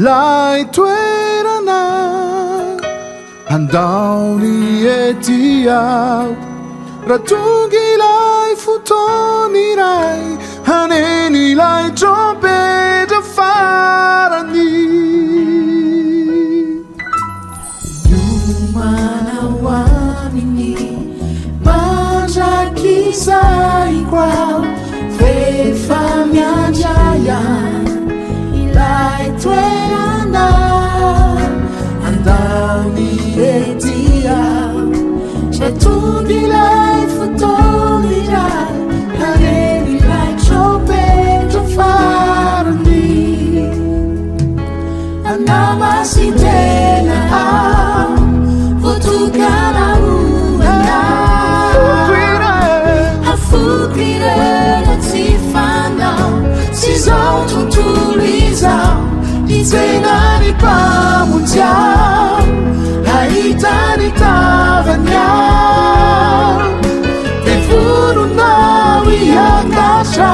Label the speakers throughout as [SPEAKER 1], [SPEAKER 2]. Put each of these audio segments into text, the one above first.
[SPEAKER 1] lai toerana andaony ety aho raha tonga ilay fotoana iray haneny ilay trompetra farany
[SPEAKER 2] manao aminy mandrakisaiko aho rehefa miandray ilay toerana andaony ety aho raha tonga ilay fotoana iray haneny ilay trompetra farany Hanamasin Tena voatokana hoana afokrirana tsy fanao sy zao tontolo izao itsena ny mpamonjy ao ahita ny tavany ao de voronao iakatra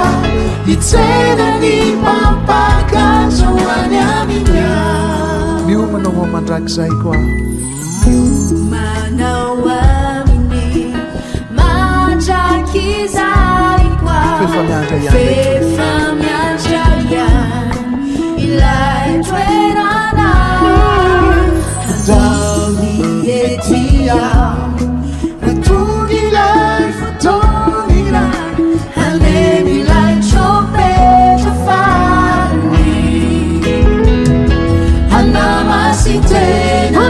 [SPEAKER 2] itsena ny mampakatra hoany aminy ao
[SPEAKER 1] miomanao amandrakizay koa
[SPEAKER 2] manao aminy mandrakisaiko aho rehefa miandray ilay toerana andaony ety aho raha tonga ilay fotoana iray haneny ilay trompetra farany Hanamasin Tena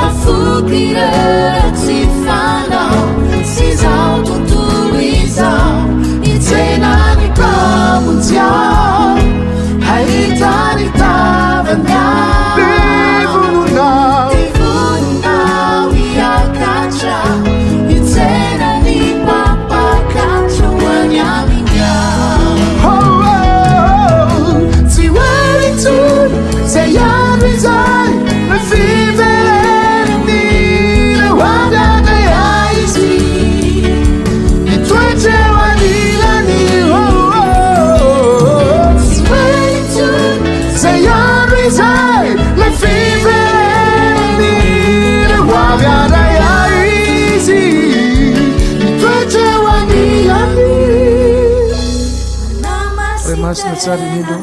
[SPEAKER 2] afokrirana tsy fanao sy zao tontolo izao itsena ny mpamonjy ao ahita ny tavany ao devonao iakatra itsena ny mampakatra hoany aminy ao tsy hoeritony zay andro izay ny fiveren'ny hoavy izy nitoetra eo anilany tsy hoeritony zay andro izay ny fiveren'ny hoavy izy nitoetra eo anilany
[SPEAKER 1] ray masina tsara indrindra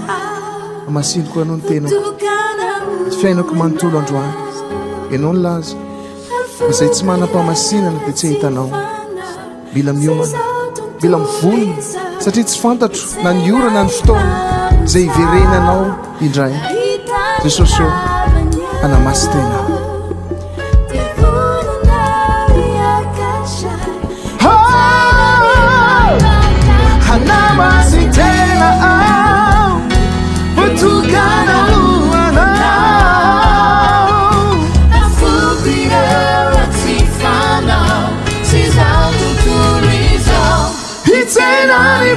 [SPEAKER 1] amasiniko anao ny tenako tsy fiainako manontolo androany ianao ny laza izay tsy manam-pamasinana dia tsy hitanao mila miomana mila mivolona satria tsy fantatro na ny ora na ny fotoana izay hiverenanao indray jesosy eo Hanamasin Tena Hanamasin Tena voatokana hoana
[SPEAKER 2] afokrirana tsy fanao sy zao tontolo izao
[SPEAKER 1] itsena ny